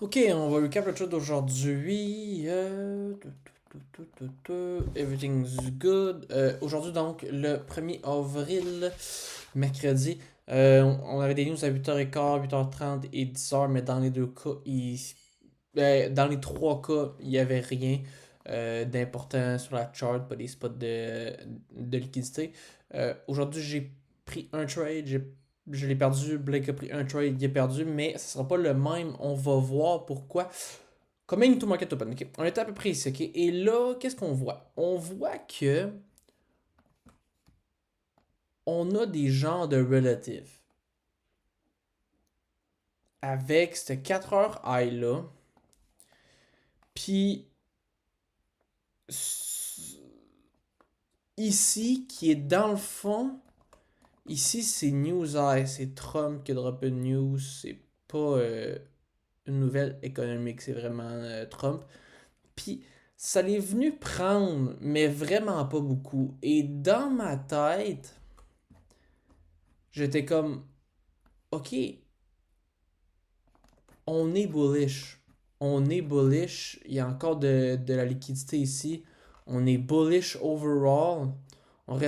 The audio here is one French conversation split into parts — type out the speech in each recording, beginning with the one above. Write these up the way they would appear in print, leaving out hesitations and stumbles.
Ok, on va recap le chat d'aujourd'hui. Everything's good. Aujourd'hui, donc, le 1er avril, mercredi. On avait des news à 8h15, 8h30 et 10h, mais dans les deux cas, dans les trois cas, il n'y avait rien d'important sur la chart, pas des spots de liquidité. Aujourd'hui, j'ai pris un trade, je l'ai perdu. Blake a pris un trade, il est perdu, mais ce sera pas le même. On va voir pourquoi. Coming to market open, ok. On est à peu près ici, ok. Et là, qu'est-ce qu'on voit? On voit que on a des genres de relative. Avec ce 4 heures high là. Puis ici, qui est dans le fond, ici c'est News High, c'est Trump qui a droppé une news, c'est pas une nouvelle économique, c'est vraiment Trump. Puis ça l'est venu prendre, mais vraiment pas beaucoup. Et dans ma tête, j'étais comme, ok, on est bullish. On est bullish. Il y a encore de la liquidité ici. On est bullish overall. On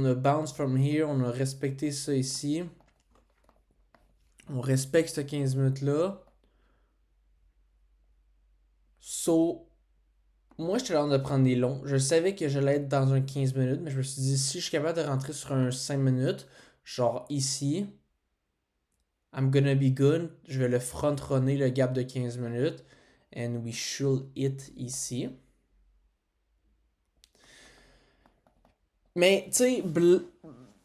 a bounce from here. On a respecté ça ici. On respecte ce 15 minutes-là. So, moi, j'étais là de prendre des longs. Je savais que j'allais être dans un 15 minutes, mais je me suis dit, si je suis capable de rentrer sur un 5 minutes, genre ici, I'm gonna be good. Je vais le front-runner le gap de 15 minutes. And we should hit ici. Mais, tu sais,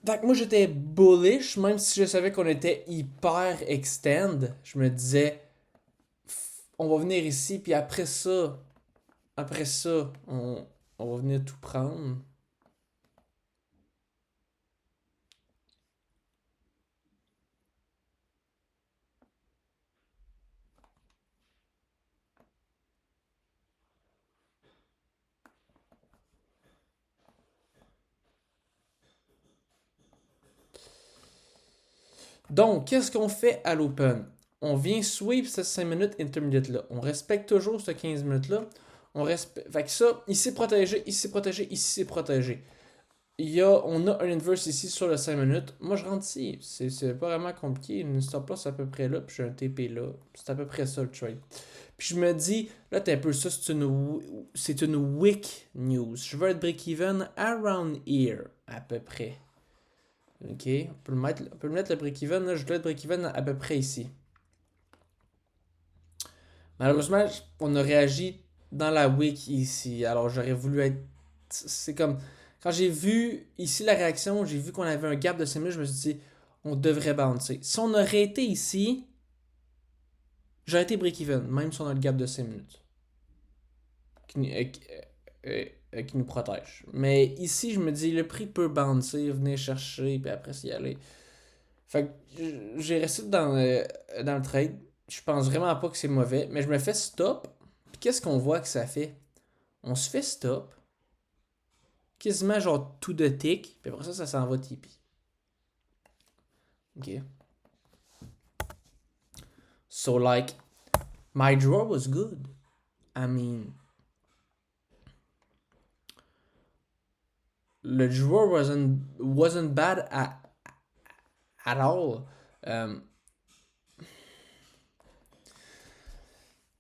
fait que moi j'étais bullish, même si je savais qu'on était hyper extend. Je me disais, on va venir ici, puis après ça, on va venir tout prendre. Donc, qu'est-ce qu'on fait à l'open? On vient sweep cette 5 minutes intermediate là. On respecte toujours ce 15 minutes là. Fait que ça, ici c'est protégé, ici c'est protégé, ici c'est protégé. On a un inverse ici sur le 5 minutes. Moi, je rentre ici. C'est pas vraiment compliqué. Une stop loss à peu près là, puis j'ai un TP là. C'est à peu près ça le trade. Puis je me dis, là, t'es un peu ça, c'est une weak news. Je veux être break-even around here, à peu près. Ok, on peut le mettre le break-even, là, je dois être break-even à peu près ici. Malheureusement, on a réagi dans la week ici. Alors j'aurais voulu être. C'est comme. Quand j'ai vu ici la réaction, j'ai vu qu'on avait un gap de 5 minutes, je me suis dit, on devrait bouncer. Si on aurait été ici, j'aurais été break-even, même si on a le gap de 5 minutes. Qui nous protège. Mais ici, je me dis, le prix peut bouncer, venir chercher, puis après s'y aller. Fait que j'ai resté dans le trade. Je pense vraiment pas que c'est mauvais, mais je me fais stop. Puis qu'est-ce qu'on voit que ça fait? On se fait stop. Quasiment genre tout de tick. Puis après ça, ça s'en va TP. Ok. So like, my draw was good. I mean, le draw wasn't bad at all. Um,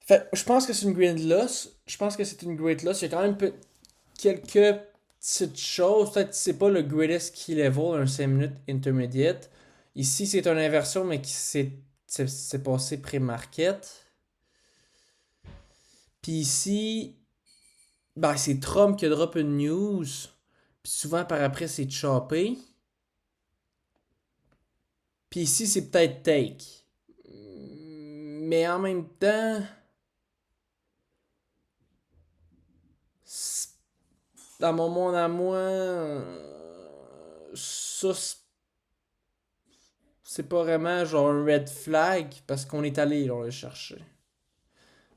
je pense que c'est une great loss. Je pense que c'est une great loss. Il y a quand même quelques petites choses. Peut-être que c'est pas le greatest key level, un 5 minutes intermediate. Ici, c'est une inversion, mais qui s'est passé pré-market. Puis ici, ben, c'est Trump qui a drop une news. Puis souvent, par après, c'est choppé. Puis ici, c'est peut-être take. Mais en même temps, dans mon monde à moi, ça, c'est pas vraiment genre un red flag parce qu'on est allé là, le chercher.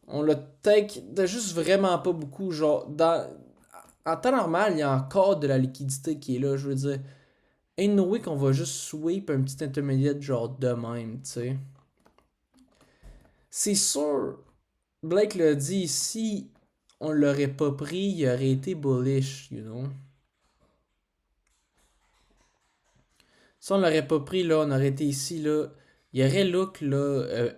On l'a take de juste vraiment pas beaucoup. Genre, en temps normal, il y a encore de la liquidité qui est là. Je veux dire, ain't no way qu'on va juste sweep un petit intermédiaire genre de même, tu sais. C'est sûr, Blake l'a dit, si on l'aurait pas pris, il aurait été bullish, you know. Si on l'aurait pas pris, là, on aurait été ici, là, il y aurait look, là,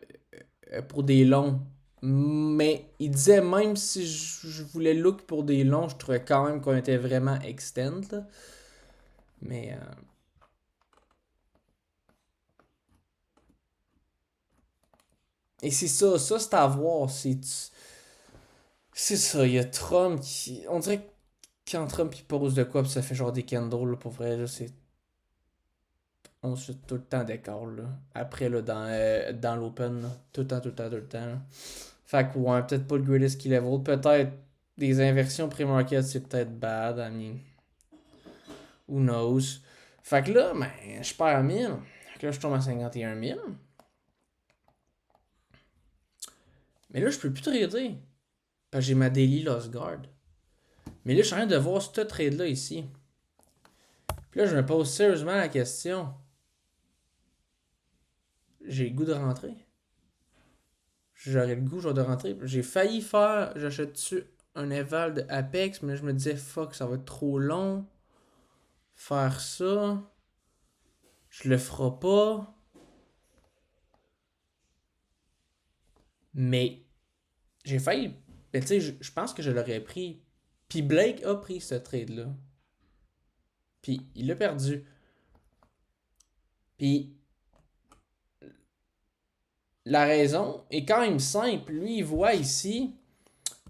pour des longs. Mais il disait, même si je voulais look pour des longs, je trouvais quand même qu'on était vraiment extend, là. Mais, et c'est ça c'est à voir. C'est ça, il y a Trump qui. On dirait que quand Trump il pose de quoi, pis ça fait genre des candles, là, pour vrai, là, c'est. On se fait tout le temps d'écart, là. Après, là, dans l'Open, là. Tout le temps, tout le temps, tout le temps, là. Fait que, ouais, peut-être pas le greatest skill level. Peut-être des inversions pré-market, c'est peut-être bad. I mean, who knows. Fait que là, ben, je perds 1000. Fait que là, je tombe à 51 000. Mais là, je peux plus trader. Parce que j'ai ma daily lost guard. Mais là, je suis en train de voir ce trade-là ici. Puis là, je me pose sérieusement la question. J'ai le goût de rentrer. J'aurais le goût genre de rentrer. J'ai failli faire, j'achète-tu un éval de Apex, mais là, je me disais, fuck, ça va être trop long. Faire ça. Je le ferai pas. Mais j'ai failli. Mais tu sais, je pense que je l'aurais pris. Puis Blake a pris ce trade-là. Puis il l'a perdu. Puis la raison est quand même simple. Lui, il voit ici,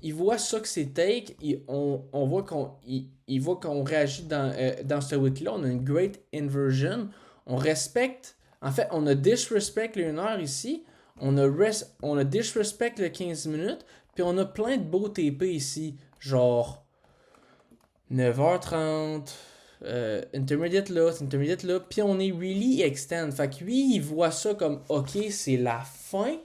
il voit ça que c'est take. On voit il voit qu'on réagit dans ce week-là. On a une great inversion. On respecte. En fait, on a disrespect le 1 heure ici. On a disrespect le 15 minutes. Puis on a plein de beaux TP ici. Genre 9h30. Intermediate là, puis on est really extend. Fait que lui, il voit ça comme ok, c'est la fin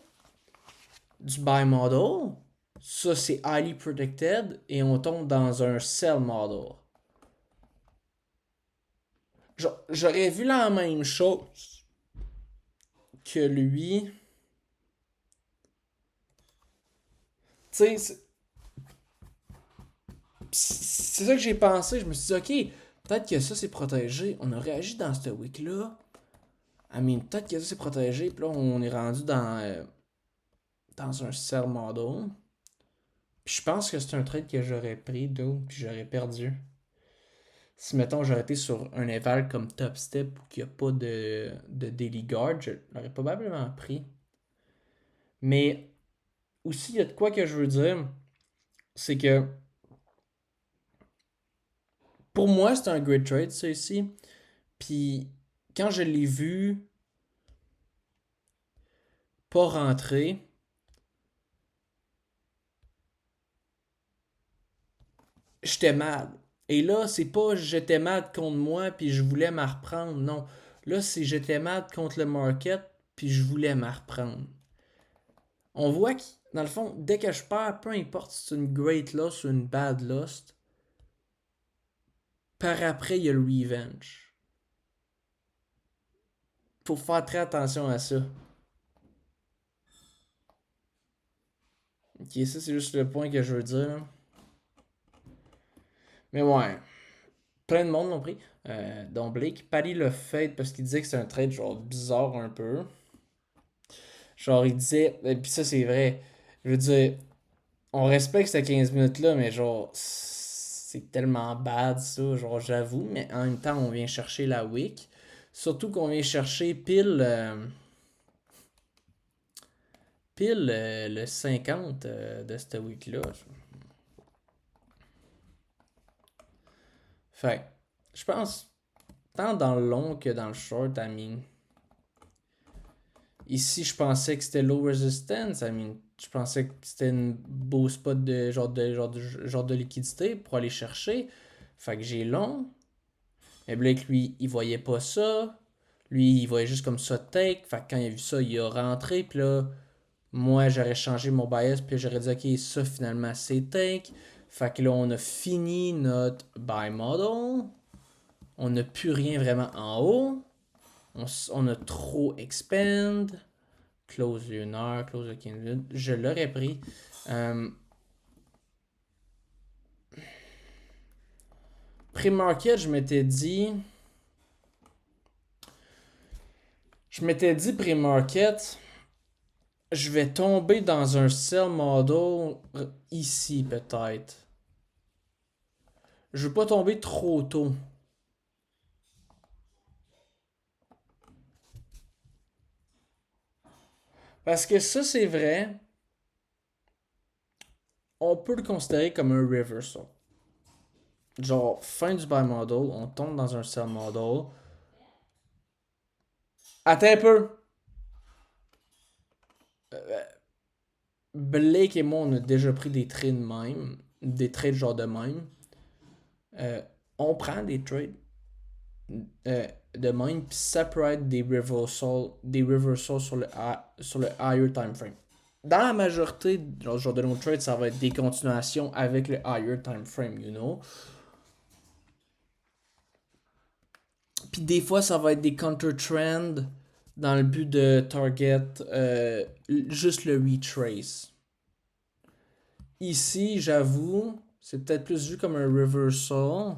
du buy model. Ça, c'est highly protected et on tombe dans un sell model. J'aurais vu la même chose que lui. Tu sais, c'est ça que j'ai pensé. Je me suis dit, ok, peut-être que ça c'est protégé. On a réagi dans ce week-là. I mean, peut-être que ça c'est protégé. Puis là, on est rendu dans un sell model. Puis je pense que c'est un trade que j'aurais pris, d'où, puis j'aurais perdu. Si, mettons, j'aurais été sur un éval comme Top Step où il n'y a pas de Daily Guard, je l'aurais probablement pris. Mais aussi, il y a de quoi que je veux dire, c'est que pour moi, c'est un great trade, ça ici. Puis quand je l'ai vu pas rentrer, j'étais mal. Et là, c'est pas j'étais mad contre moi puis je voulais m'en reprendre, non. Là, c'est j'étais mad contre le market puis je voulais m'en reprendre. On voit que, dans le fond, dès que je perds, peu importe si c'est une great loss ou une bad loss, par après, il y a le revenge. Faut faire très attention à ça. Ok, ça c'est juste le point que je veux dire. Mais ouais, plein de monde l'ont pris. Dont Blake. Paddy l'a fait parce qu'il disait que c'est un trade genre bizarre un peu. Genre il disait, et puis ça c'est vrai, je veux dire, on respecte ces 15 minutes là, mais genre c'est tellement bad ça, genre j'avoue, mais en même temps on vient chercher la week. Surtout qu'on vient chercher pile le 50 de cette week-là. Fait je pense, tant dans le long que dans le short, I mean. Ici, je pensais que c'était low resistance, I mean. Je pensais que c'était un beau spot de liquidité pour aller chercher. Fait que j'ai long. Mais Blake, lui, il voyait pas ça. Lui, il voyait juste comme ça take. Fait que quand il a vu ça, il a rentré. Puis là, moi, j'aurais changé mon bias. Puis j'aurais dit, ok, ça finalement, c'est take. Fait que là, on a fini notre buy model. On n'a plus rien vraiment en haut. On a trop expand. close 1 heure, close de 15 minutes. Je l'aurais pris. Pre-market, je m'étais dit pre-market, je vais tomber dans un sell model ici peut-être. Je veux pas tomber trop tôt. Parce que ça, c'est vrai, on peut le considérer comme un reversal. Genre, fin du buy model, on tombe dans un sell model. Attends un peu. Blake et moi, on a déjà pris des trades de même. Des trades genre de même. On prend des trades de même, puis separate des reversals sur le higher time frame. Dans la majorité genre de nos trades, ça va être des continuations avec le higher time frame, you know. Puis des fois, ça va être des counter-trends dans le but de target juste le retrace. Ici, j'avoue, c'est peut-être plus vu comme un reversal.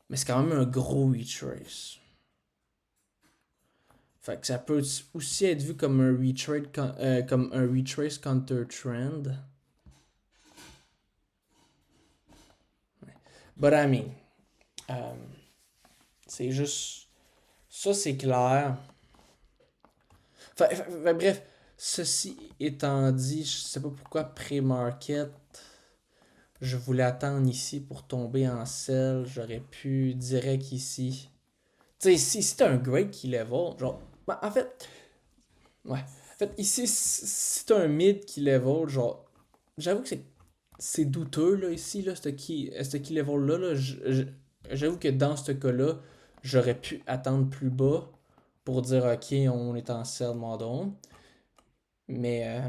Mais c'est quand même un gros retrace. Fait que ça peut aussi être vu comme un retrace counter trend. But I mean, c'est juste. Ça, c'est clair. Bref, ceci étant dit, je sais pas pourquoi pré-market, je voulais attendre ici pour tomber en sell. J'aurais pu direct ici. Tu sais, si t'as un great key level, genre. Ben, en fait, ouais. En fait, ici, si t'as un mid key level, genre. J'avoue que c'est douteux, là, ici, là, ce key level-là. Là, j'avoue que dans ce cas-là, j'aurais pu attendre plus bas pour dire, ok, on est en sell model. Mais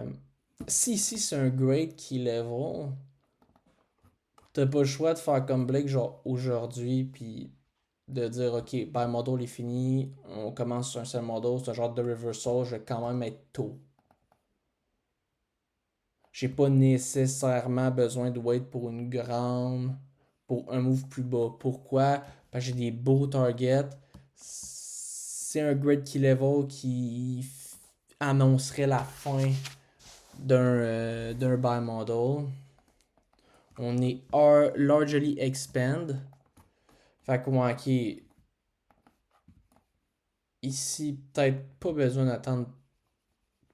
si ici, c'est un great key level, t'as pas le choix de faire comme Blake, genre, aujourd'hui, puis de dire, ok, buy model est fini, on commence sur un sell model, ce genre de reversal, je vais quand même être tôt. J'ai pas nécessairement besoin de wait pour une grande, pour un move plus bas. Pourquoi? Parce que j'ai des beaux targets. C'est un great key level qui annoncerait la fin d'un buy model. On est largely expand. Fait que moi, qui ici, peut-être pas besoin d'attendre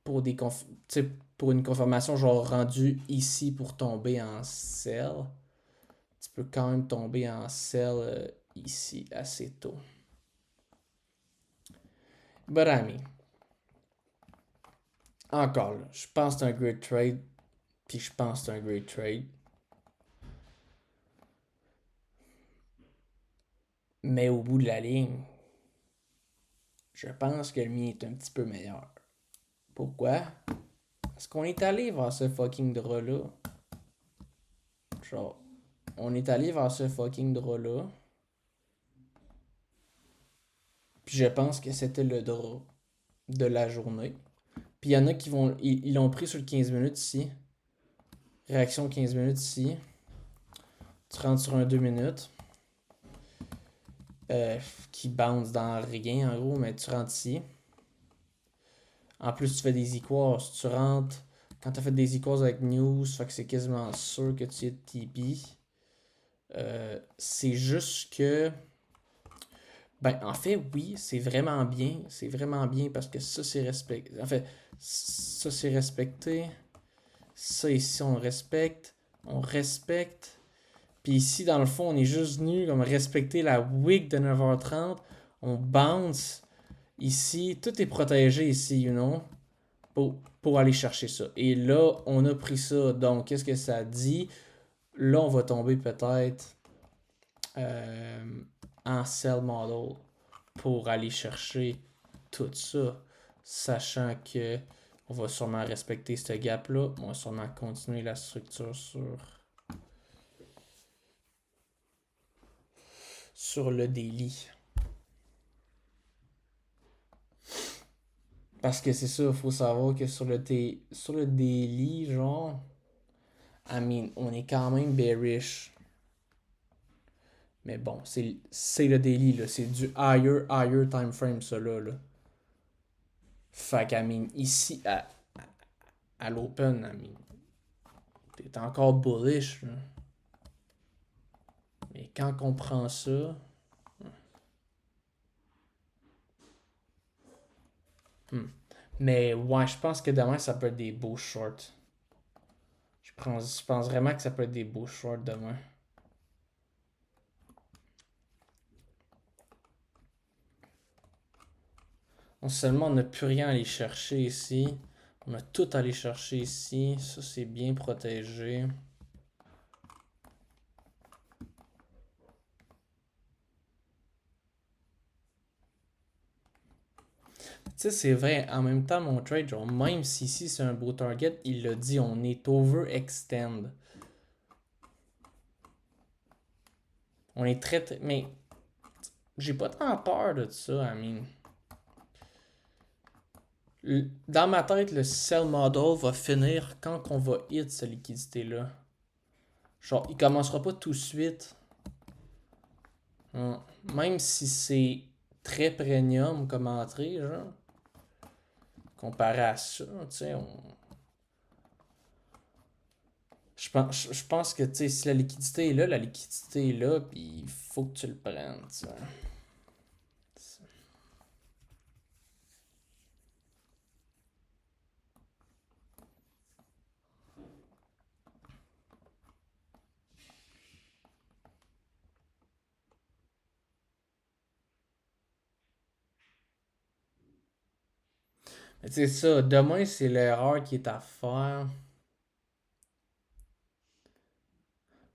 pour des pour une confirmation genre rendue ici pour tomber en sell. Tu peux quand même tomber en sell ici assez tôt. But I mean, encore là, je pense que c'est un great trade. Puis je pense que c'est un great trade. Mais au bout de la ligne, je pense que le mien est un petit peu meilleur. Pourquoi? Parce qu'on est allé vers ce fucking draw-là. Genre, on est allé vers ce fucking draw-là. Puis je pense que c'était le draw de la journée. Puis il y en a qui vont. Ils l'ont pris sur le 15 minutes ici. Réaction 15 minutes ici. Tu rentres sur un 2 minutes. Qui bounce dans rien en gros, mais tu rentres ici. En plus, tu fais des equals. Tu rentres. Quand tu as fait des equals avec News, fait que c'est quasiment sûr que tu es TP. C'est juste que. Ben, en fait, oui, c'est vraiment bien. C'est vraiment bien parce que ça, c'est respecté. En fait, ça, c'est respecté. Ça, ici, on respecte. On respecte. Puis ici, dans le fond, on est juste venu comme respecter la wick de 9h30. On bounce. Ici, tout est protégé ici, you know, pour aller chercher ça. Et là, on a pris ça. Donc, qu'est-ce que ça dit? Là, on va tomber peut-être en sell model pour aller chercher tout ça, sachant que on va sûrement respecter ce gap-là. On va sûrement continuer la structure sur le daily. Parce que c'est ça, faut savoir que sur le daily, genre, I mean, on est quand même bearish. Mais bon, c'est le daily, là. C'est du higher time frame, ça, là. Fait qu'I mean, ici, à l'open, I mean, t'es encore bullish, là. Mais quand on prend ça... hmm. Mais ouais, je pense que demain, ça peut être des beaux shorts. Je pense vraiment que ça peut être des beaux shorts demain. Non seulement on n'a plus rien à aller chercher ici, on a tout à aller chercher ici. Ça, c'est bien protégé. Tu sais, c'est vrai, en même temps, mon trade, genre, même si ici c'est un beau target, il l'a dit, on est overextend. On est très. Mais j'ai pas tant peur de ça, I mean. Dans ma tête, le sell model va finir quand on va hit cette liquidité-là. Genre, il commencera pas tout de suite. Même si c'est très premium comme entrée, genre, comparé à ça, tu sais, je pense que, tu sais, si la liquidité est là, puis il faut que tu le prennes, tu sais. Mais tu sais, ça, demain, c'est l'erreur qui est à faire.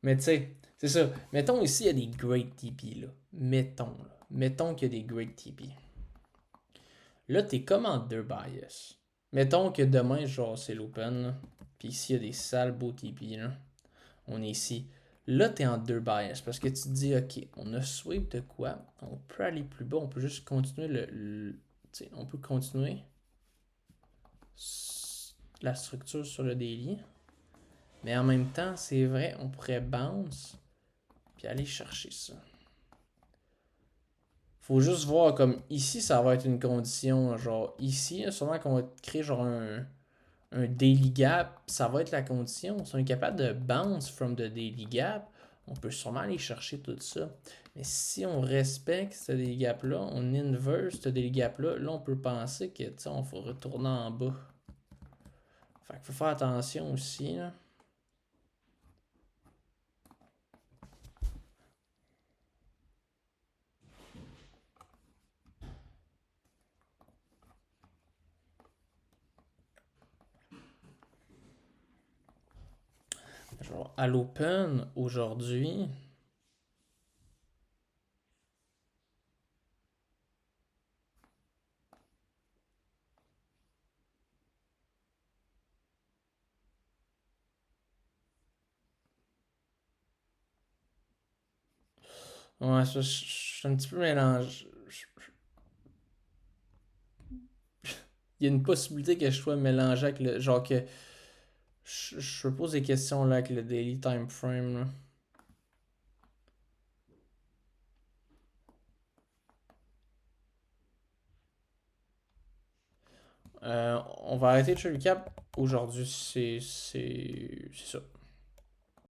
Mais tu sais, c'est ça. Mettons ici, il y a des great TP, là. Mettons, là. Mettons qu'il y a des great TP. Là, t'es comme en deux bias. Mettons que demain, genre, c'est l'open, là. Puis ici, il y a des sales beaux TP, là. On est ici. Là, t'es en deux bias parce que tu te dis, ok, on a sweep de quoi? On peut aller plus bas, on peut juste continuer tu sais, on peut continuer la structure sur le daily. Mais en même temps, c'est vrai, on pourrait bounce puis aller chercher ça. Faut juste voir comme ici, ça va être une condition. Genre ici, sûrement qu'on va créer genre un daily gap. Ça va être la condition. Si on est capable de bounce from the daily gap, on peut sûrement aller chercher tout ça. Mais si on respecte ce daily gap-là, on inverse ce daily gap-là, là, on peut penser que, tu sais, on faut retourner en bas. Fait qu'il faut faire attention aussi, là. Genre, à l'open, aujourd'hui, ouais, ça, je suis un petit peu mélangé. Il y a une possibilité que je sois mélangé avec le. Genre que. Je me pose des questions là avec le daily time frame. Là. On va arrêter le recap. Aujourd'hui, c'est ça.